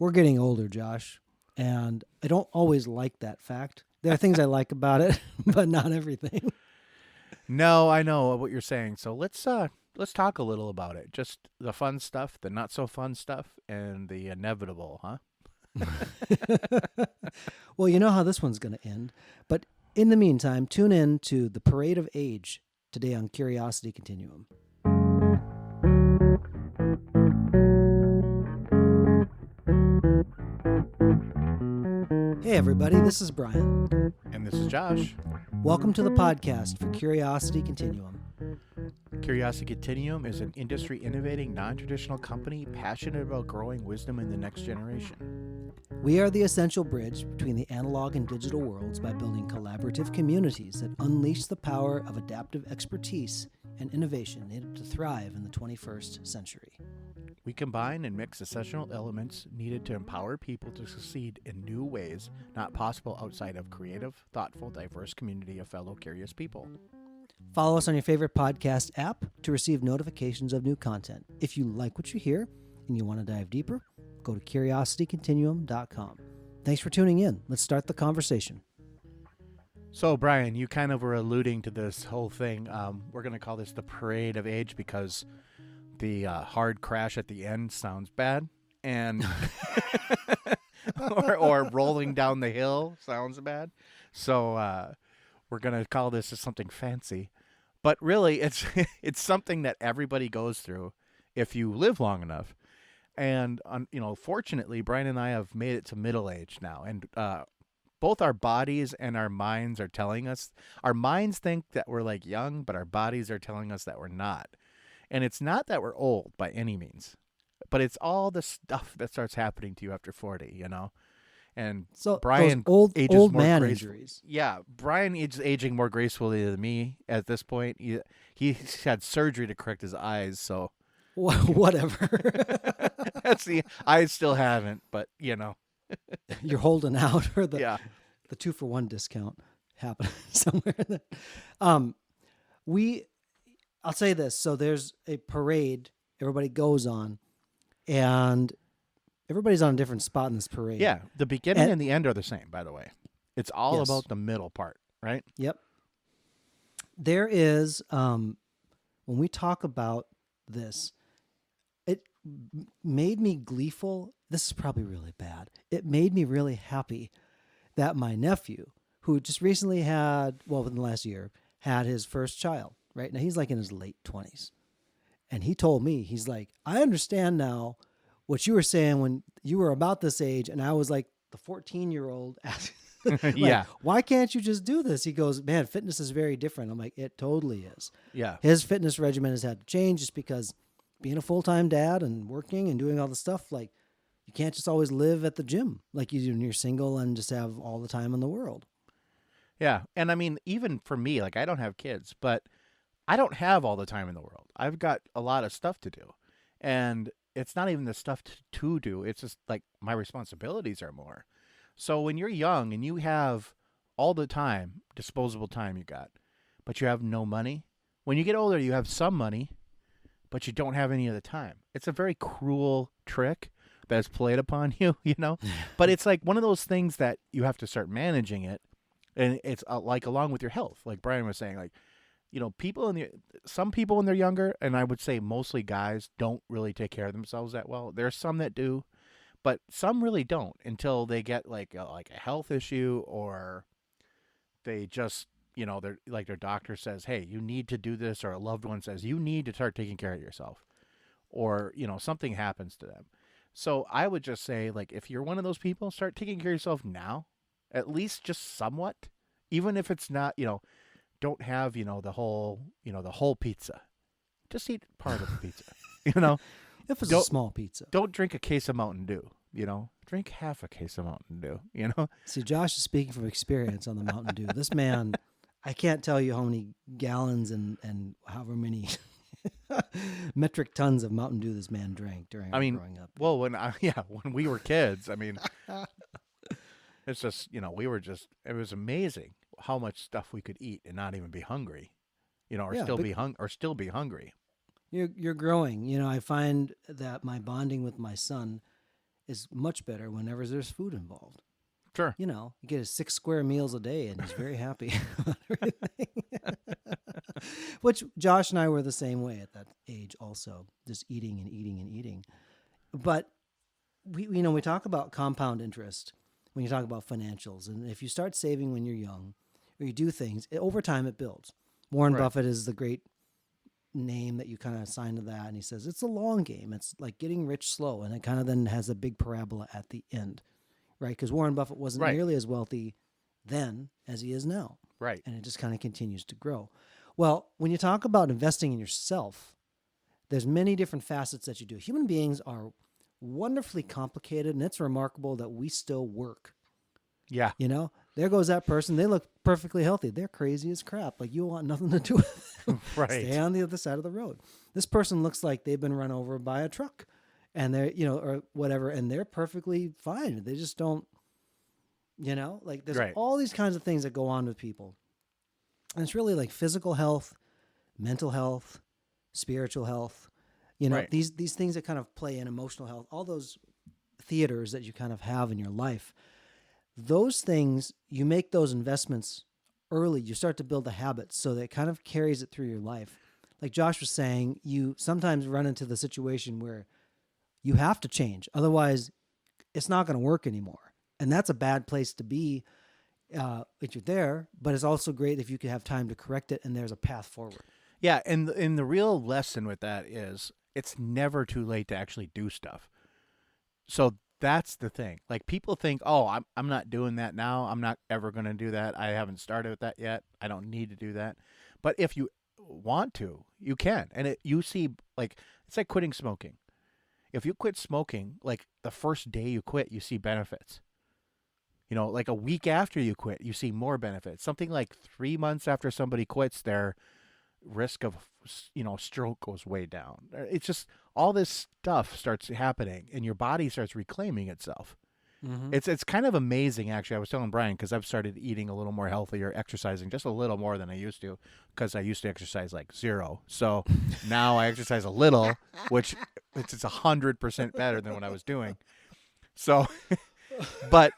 We're getting older, Josh, and I don't always like that fact. There are things I like about it, but not everything. No, I know what you're saying. So let's talk a little about it. Just the fun stuff, the not so fun stuff, and the inevitable, huh? Well, you know how this one's going to end. But in the meantime, tune in to The Parade of Age today on Curiosity Continuum. Hey, everybody, this is Brian. And this is Josh. Welcome to the podcast for Curiosity Continuum. Curiosity Continuum is an industry innovating, non-traditional company passionate about growing wisdom in the next generation. We are the essential bridge between the analog and digital worlds by building collaborative communities that unleash the power of adaptive expertise and innovation needed to thrive in the 21st century. We combine and mix essential elements needed to empower people to succeed in new ways not possible outside of creative, thoughtful, diverse community of fellow curious people. Follow us on your favorite podcast app to receive notifications of new content. If you like what you hear and you want to dive deeper, go to curiositycontinuum.com. Thanks for tuning in. Let's start the conversation. So, Brian, you kind of were alluding to this whole thing. We're going to call this the Parade of Age because the hard crash at the end sounds bad, and or rolling down the hill sounds bad. So we're going to call this something fancy. But really, it's it's something that everybody goes through if you live long enough. And, fortunately, Brian and I have made it to middle age now. And both our bodies and our minds are telling us, our minds think that we're like young, but our bodies are telling us that we're not. And it's not that we're old by any means, but it's all the stuff that starts happening to you after 40, And So Brian those ages old more man gracefully. injuries. Yeah, Brian is aging more gracefully than me at this point. He's had surgery to correct his eyes, so Whatever. that's the I still haven't, but You're holding out for the yeah. 2-for-1 discount happening somewhere. Um, I'll say this. So there's a parade everybody goes on, and everybody's on a different spot in this parade. Yeah, the beginning and the end are the same, by the way. It's all Yes. about the middle part, right? Yep. There is, when we talk about this, it made me gleeful. This is probably really bad. It made me really happy that my nephew, who just recently within the last year, had his first child, right? Now he's like in his late 20s. And he told me, he's like, I understand now what you were saying when you were about this age. And I was like the 14-year-old like, Yeah. why can't you just do this? He goes, man, fitness is very different. I'm like, it totally is. Yeah. His fitness regimen has had to change just because being a full-time dad and working and doing all the stuff, like you can't just always live at the gym like you do when you're single and just have all the time in the world. Yeah. And I mean, even for me, like I don't have kids, but I don't have all the time in the world. I've got a lot of stuff to do. And it's not even the stuff to do. It's just like my responsibilities are more. So when you're young and you have all the time, disposable time you got, but you have no money, when you get older, you have some money, but you don't have any of the time. It's a very cruel trick that is played upon you, But it's like one of those things that you have to start managing it. And it's like along with your health, like Brian was saying, like, some people when they're younger, and I would say mostly guys, don't really take care of themselves that well. There's some that do, but some really don't until they get like a health issue, or they just, they're like their doctor says, hey, you need to do this, or a loved one says you need to start taking care of yourself, or something happens to them. So I would just say, like, if you're one of those people, start taking care of yourself now, at least just somewhat, even if it's not, don't have, the whole pizza. Just eat part of the pizza, If it's a small pizza. Don't drink a case of Mountain Dew, Drink half a case of Mountain Dew, See, Josh is speaking from experience on the Mountain Dew. This man, I can't tell you how many gallons and however many metric tons of Mountain Dew this man drank during growing up. Well, when we were kids, I mean, it's just, it was amazing how much stuff we could eat and not even be hungry, or still be hungry. You're growing. I find that my bonding with my son is much better whenever there's food involved. Sure. You get his 6 square meals a day and he's very happy about everything. Which Josh and I were the same way at that age also, just eating and eating and eating. But we talk about compound interest when you talk about financials. And if you start saving when you're young or you do things, over time it builds. Warren Right. Buffett is the great name that you kind of assign to that. And he says it's a long game. It's like getting rich slow. And it kind of then has a big parabola at the end, right? Because Warren Buffett wasn't Right. nearly as wealthy then as he is now. Right. And it just kind of continues to grow. Well, when you talk about investing in yourself, there's many different facets that you do. Human beings are wonderfully complicated, and it's remarkable that we still work. Yeah. There goes that person. They look perfectly healthy. They're crazy as crap. Like you want nothing to do with them. Right. Stay on the other side of the road. This person looks like they've been run over by a truck, and or whatever, and they're perfectly fine. They just don't, like there's Right. all these kinds of things that go on with people, and it's really like physical health, mental health, spiritual health. Right. These things that kind of play in emotional health, all those theaters that you kind of have in your life. Those things, you make those investments early. You start to build the habits so that it kind of carries it through your life. Like Josh was saying, you sometimes run into the situation where you have to change. Otherwise, it's not going to work anymore. And that's a bad place to be if you're there. But it's also great if you could have time to correct it and there's a path forward. Yeah, and the real lesson with that is it's never too late to actually do stuff. So that's the thing. Like people think, "Oh, I'm not doing that now. I'm not ever going to do that. I haven't started with that yet. I don't need to do that." But if you want to, you can. And you see like it's like quitting smoking. If you quit smoking, like the first day you quit, you see benefits. Like a week after you quit, you see more benefits. Something like 3 months after somebody quits, their risk of stroke goes way down. It's just all this stuff starts happening and your body starts reclaiming itself. Mm-hmm. It's kind of amazing, actually. I was telling Brian, because I've started eating a little more healthier, exercising just a little more than I used to, because I used to exercise like zero. So now I exercise a little, which it's 100% better than what I was doing. So but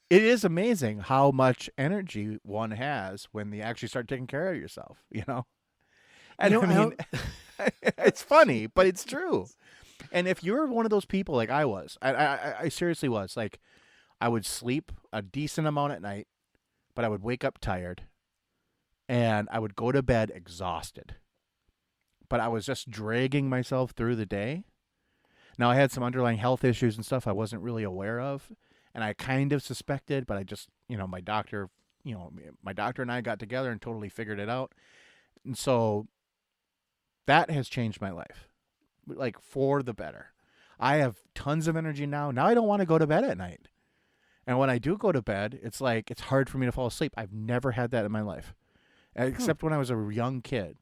it is amazing how much energy one has when you actually start taking care of yourself. And I I mean, don't. it's funny, but it's true. And if you're one of those people like I was, I seriously was, like, I would sleep a decent amount at night, but I would wake up tired, and I would go to bed exhausted. But I was just dragging myself through the day. Now, I had some underlying health issues and stuff I wasn't really aware of, and I kind of suspected, but I just, my doctor and I got together and totally figured it out. And so that has changed my life, like for the better. I have tons of energy now. Now I don't want to go to bed at night. And when I do go to bed, it's like it's hard for me to fall asleep. I've never had that in my life. Except when I was a young kid.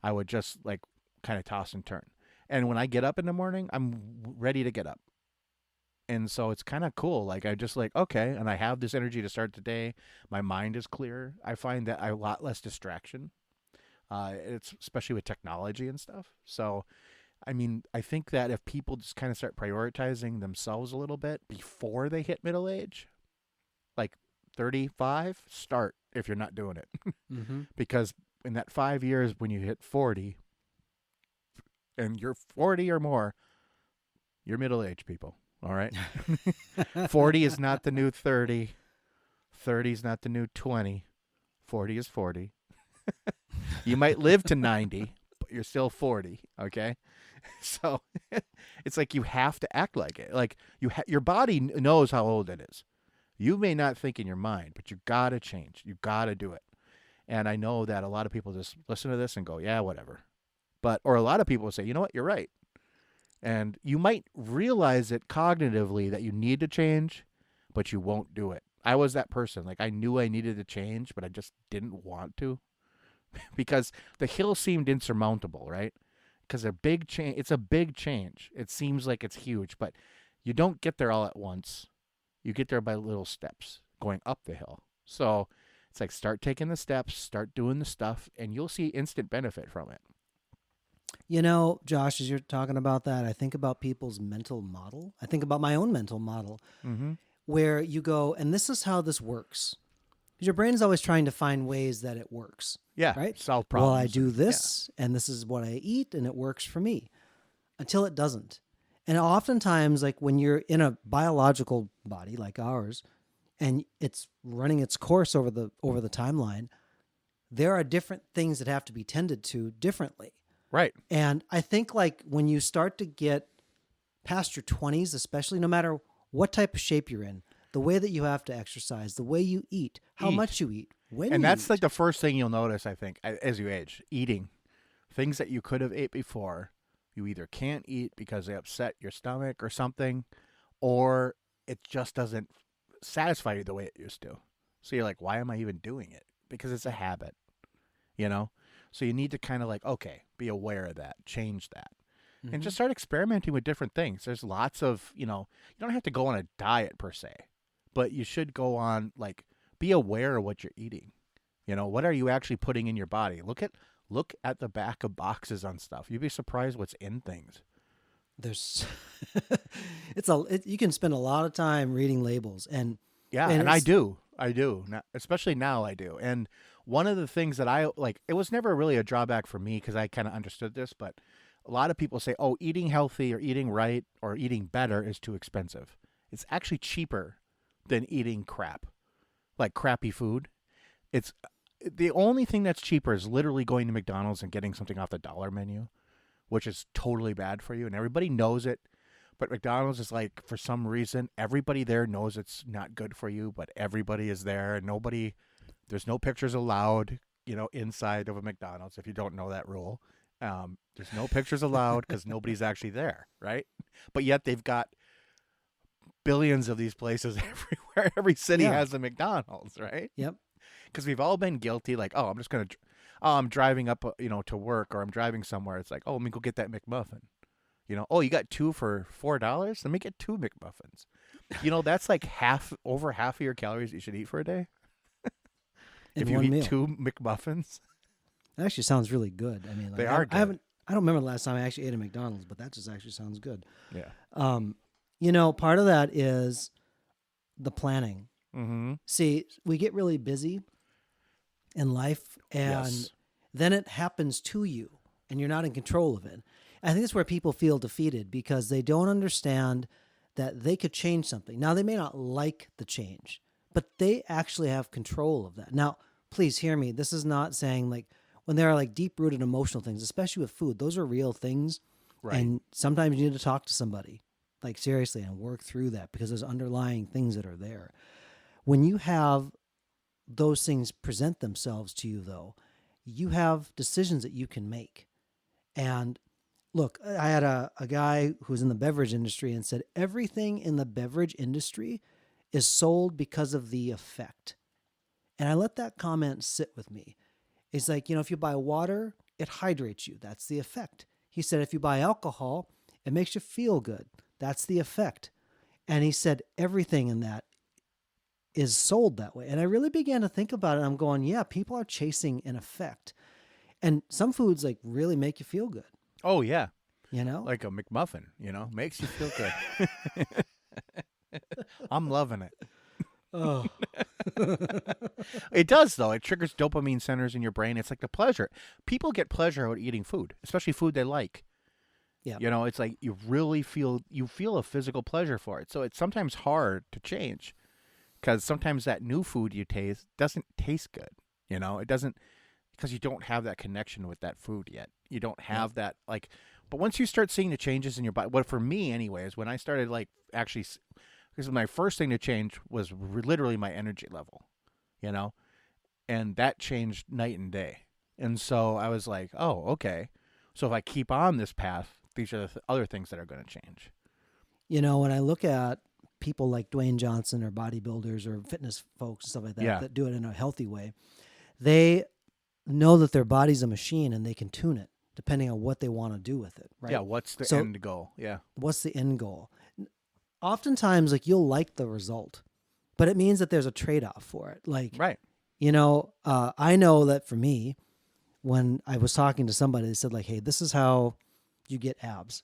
I would just like kind of toss and turn. And when I get up in the morning, I'm ready to get up. And so it's kind of cool. Like I just like, okay, and I have this energy to start the day. My mind is clear. I find that I have a lot less distraction. It's especially with technology and stuff. So I mean, I think that if people just kind of start prioritizing themselves a little bit before they hit middle age, like 35, start if you're not doing it. Mm-hmm. Because in that 5 years, when you hit 40 and you're 40 or more, you're middle aged people. All right. 40 is not the new 30. 30 is not the new 20. 40 is 40. You might live to 90, but you're still 40. Okay. So it's like you have to act like it. Like your body knows how old it is. You may not think in your mind, but you got to change. You got to do it. And I know that a lot of people just listen to this and go, yeah, whatever. Or a lot of people say, you know what, you're right. And you might realize it cognitively that you need to change, but you won't do it. I was that person. Like I knew I needed to change, but I just didn't want to because the hill seemed insurmountable, right? Because it's a big change. It seems like it's huge, but you don't get there all at once. You get there by little steps going up the hill. So it's like start taking the steps, start doing the stuff, and you'll see instant benefit from it. Josh, as you're talking about that, I think about people's mental model. I think about my own mental model Mm-hmm. where you go, and this is how this works. Because your brain's always trying to find ways that it works, Yeah, right? solve Well, I problems do and yeah. this, and this is what I eat, and it works for me until it doesn't. And oftentimes, like when you're in a biological body like ours, and it's running its course over the timeline, there are different things that have to be tended to differently. Right. And I think like when you start to get past your 20s, especially no matter what type of shape you're in, the way that you have to exercise, the way you eat, how Eat. much you eat, when And you that's like eat. the first thing you'll notice, I think, as you age. Eating. Things that you could have ate before, you either can't eat because they upset your stomach or something, or it just doesn't satisfy you the way it used to. So you're like, why am I even doing it? Because it's a Yep. habit, you know? So you need to kind of like, okay, be aware of that, change that, and Mm-hmm. just start experimenting with different things. There's lots of, you don't have to go on a diet per se, but you should go on, like, be aware of what you're eating. What are you actually putting in your body? Look at the back of boxes on stuff. You'd be surprised what's in things. There's, you can spend a lot of time reading labels, and Yeah, and and I it's do. I do. Now, especially now I do. And one of the things that I like, it was never really a drawback for me because I kind of understood this, but a lot of people say, "Oh, eating healthy or eating right or eating better is too expensive." It's actually cheaper than eating crap, like crappy food. It's the only thing that's cheaper is literally going to McDonald's and getting something off the dollar menu, which is totally bad for you and everybody knows it. But McDonald's is like, for some reason, everybody there knows it's not good for you, but everybody is there and there's no pictures allowed, inside of a McDonald's if you don't know that rule. There's no pictures allowed because nobody's actually there, right? But yet they've got billions of these places everywhere. Every city yeah, has a McDonald's, right? yep. Because we've all been guilty, like, oh, I'm driving up, to work, or I'm driving somewhere. It's like, oh, let me go get that McMuffin. Oh, you got two for $4? Let me get two McMuffins. That's like over half of your calories you should eat for a day if In you one eat meal. two McMuffins. That actually sounds really good. I mean, They like are I good. haven't, I don't remember the last time I actually ate at McDonald's, but that just actually sounds good. Yeah. Um, part of that is the planning. Mm-hmm. See, we get really busy in life, and Yes. then it happens to you, and you're not in control of it. I think that's where people feel defeated because they don't understand that they could change something. Now, they may not like the change, but they actually have control of that. Now, please hear me. This is not saying like when there are like deep rooted emotional things, especially with food, those are real things. Right. And sometimes you need to talk to somebody, like seriously, and work through that because there's underlying things that are there. When you have those things present themselves to you, though, you have decisions that you can make. And look, I had a guy who was in the beverage industry and said everything in the beverage industry is sold because of the effect. And I let that comment sit with me. It's like, if you buy water, it hydrates you. That's the effect. He said, if you buy alcohol, it makes you feel good. That's the effect. And he said, everything in that is sold that way. And I really began to think about it. I'm going, yeah, people are chasing an effect. And some foods like really make you feel good, Oh, yeah. you know? Like a McMuffin, makes you feel good. I'm loving it. Oh, It does, though. It triggers dopamine centers in your brain. It's like the pleasure. People get pleasure out of eating food, especially food they like. yeah. It's like you feel a physical pleasure for it. So it's sometimes hard to change because sometimes that new food you taste doesn't taste good. It doesn't, because you don't have that connection with that food yet. You don't Yep. have that, like, but once you start seeing the changes in your body, what for me anyways, when I started like actually, because my first thing to change was literally my energy level, you know, and that changed night and day. And so I was like, oh, okay. So if I keep on this path, these are the other things that are going to change. When I look at people like Dwayne Johnson or bodybuilders or fitness folks and stuff like that Yeah. that do it in a healthy way, they know that their body's a machine and they can tune it depending on what they want to do with it, Yeah. right? What's the So, end goal? Yeah. what's the end goal? Oftentimes, like you'll like the result, but it means that there's a trade off for it. Like, Right. I know that for me, when I was talking to somebody, they said like, "Hey, this is how you get abs,"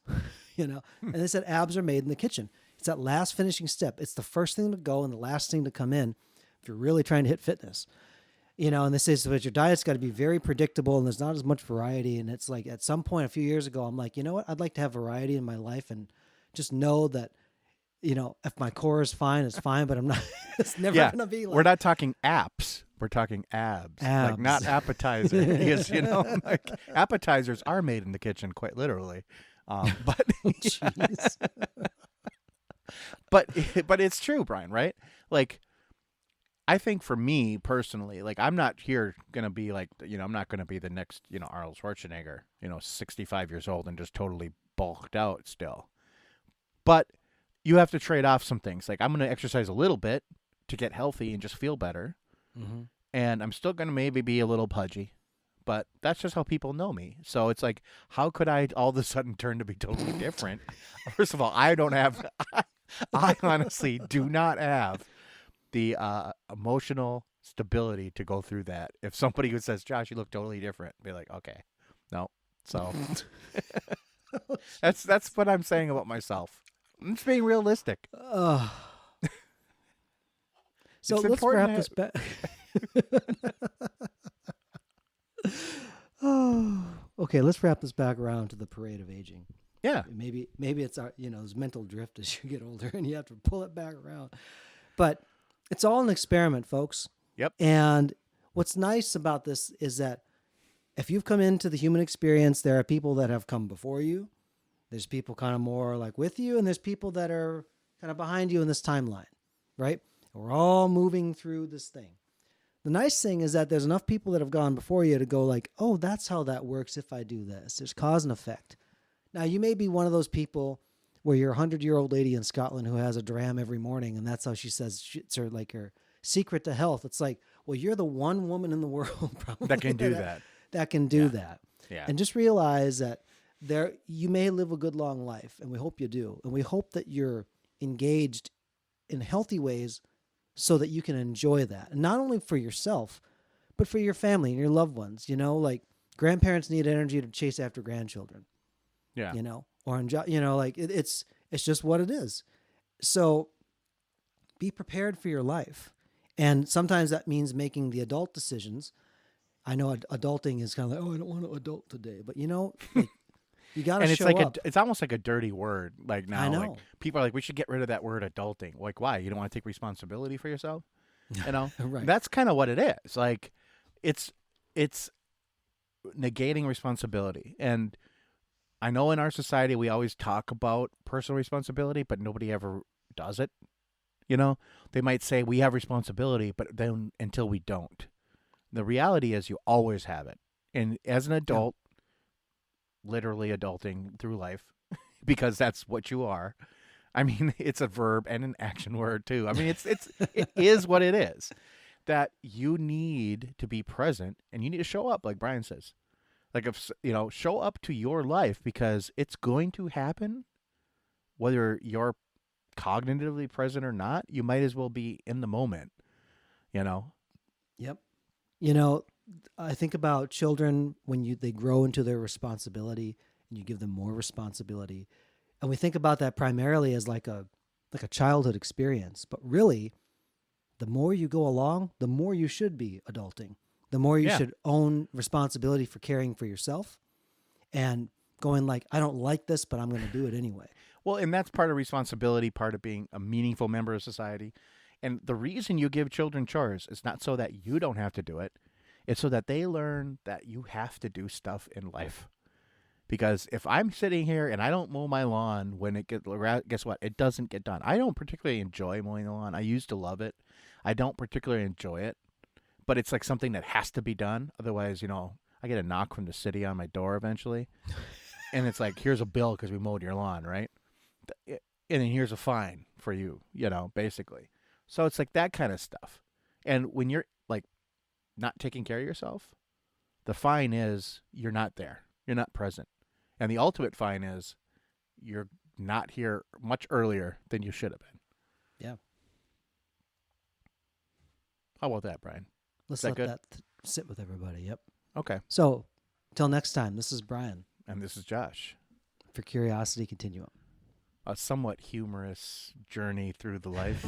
and they said abs are made in the kitchen. It's that last finishing step. It's the first thing to go and the last thing to come in if you're really trying to hit fitness. And they say, so but your diet's got to be very predictable and there's not as much variety. And it's like at some point a few years ago, I'm like, you know what? I'd like to have variety in my life and just know that, if my core is fine, it's fine, but I'm not, it's never Yeah, going to be we're like not talking apps. We're talking abs, like abs. not appetizer. Because like appetizers are made in the kitchen, quite literally. But Jeez. but but it's true, Brian. Right? Like I think for me personally, like I'm not here gonna be like I'm not gonna be the next Arnold Schwarzenegger, 65 years old and just totally bulked out still. But you have to trade off some things. Like I'm gonna exercise a little bit to get healthy and just feel better, Mm-hmm. and I'm still gonna maybe be a little pudgy. But that's just how people know me. So it's like, how could I all of a sudden turn to be totally different? First of all, I don't have, I honestly do not have the emotional stability to go through that. If somebody who says, "Josh, you look totally different," be like, "Okay, no." So that's what I'm saying about myself. I'm just being realistic. Uh, so It's let's important wrap to this back. Oh, okay. Let's wrap this back around to the parade of aging. yeah, Maybe it's our this mental drift as you get older, and you have to pull it back around. But it's all an experiment, folks. yep, And what's nice about this is that if you've come into the human experience, there are people that have come before you. There's people kind of more like with you, and there's people that are kind of behind you in this timeline, right? We're all moving through this thing. The nice thing is that there's enough people that have gone before you to go like, oh, that's how that works if I do this. There's cause and effect. Now, you may be one of those people where you're a 100-year-old lady in Scotland who has a dram every morning, and that's how she says it's her secret to health. It's like, well, you're the one woman in the world probably that can do that. that can do Yeah. that. Yeah, And just realize that you may live a good long life, and we hope you do. And we hope that you're engaged in healthy ways so that you can enjoy that. And not only for yourself, but for your family and your loved ones. Like grandparents need energy to chase after grandchildren, yeah, or like it's just what it is. So be prepared for your life. And sometimes that means making the adult decisions. I know adulting is kind of like, oh, I don't want to adult today, but like you got to and it's show like up. it's almost like a dirty word. Like I now, like know. people are like, we should get rid of that word adulting. Like, why? You don't want to take responsibility for yourself? Right. That's kind of what it is. Like, it's negating responsibility. And I know in our society we always talk about personal responsibility, but nobody ever does it. They might say we have responsibility, but then until we don't. The reality is you always have it. And as an Yeah. adult, literally adulting through life, because that's what you are. I mean, it's a verb and an action word too. I mean, it is what it is. That you need to be present and you need to show up, like Brian says. Like if show up to your life because it's going to happen, whether you're cognitively present or not. You might as well be in the moment. You know. Yep. You know, I think about children when they grow into their responsibility and you give them more responsibility. And we think about that primarily as like a childhood experience, but really the more you go along, the more you should be adulting. The more you Yeah. should own responsibility for caring for yourself and going like, I don't like this, but I'm going to do it anyway. Well, and that's part of responsibility, part of being a meaningful member of society. And the reason you give children chores is not so that you don't have to do it. It's so that they learn that you have to do stuff in life. Because if I'm sitting here and I don't mow my lawn when guess what? It doesn't get done. I don't particularly enjoy mowing the lawn. I used to love it. I don't particularly enjoy it, but it's like something that has to be done. Otherwise, I get a knock from the city on my door eventually. And it's like, here's a bill because we mowed your lawn, right? And then here's a fine for you, basically. So it's like that kind of stuff. And when you're like not taking care of yourself, the fine is you're not there. You're not present. And the ultimate fine is you're not here much earlier than you should have been. Yeah. How about that, Brian? Is Let's that let good? that sit with everybody. Yep. Okay. So, till next time, this is Brian And this is Josh. for Curiosity Continuum. A somewhat humorous journey through the life.